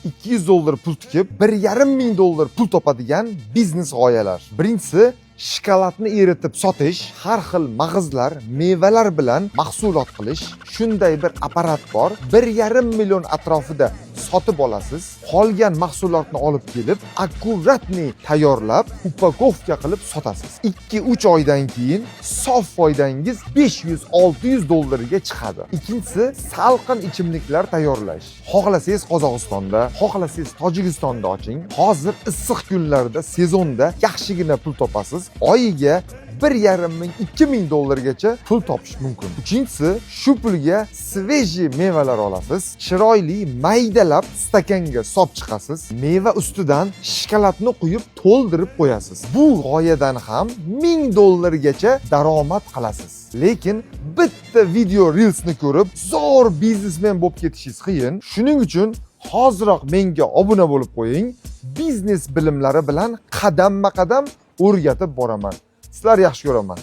$200 pul tikib, $1,500 pul topadigan biznes g'oyalar. Birinchisi, shokoladni eritib sotish, har xil mag'izlar, mevalar bilan mahsulot qilish. Shunday bir apparat bor. 1,5 million atrofida sotib olasiz. Qolgan mahsulotni olib kelib, akkuratni tayyorlab, upakovka qilib sotasiz. 2-3 oydan keyin sof foydangiz $500-600 ga chiqadi. Ikkinchisi, salqin ichimliklar tayyorlash. Xohlasangiz Qozog'istonda, xohlasangiz Tojikistonda oching. Hozir issiq kunlarda, sezonda yaxshigina pul topasiz. Oyiga $1,500-2,000 gacha pul topish mumkin. Uchinchisi, shu pulga sveji mevalar olasiz. Chiroyli maydalab stakanga solib chiqasiz. Meva ustidan shokoladni quyib to'ldirib qo'yasiz. Bu g'oyadan ham $1000 gacha daromad qilasiz. Lekin bitta video reelsni ko'rib, zo'r biznesmen bo'lib ketishingiz qiyin. Shuning uchun hoziroq menga obuna bo'lib qo'ying. Biznes bilimlari bilan qadamma-qadam o'rgatib boraman. Sizlar yaxshi ko'raman.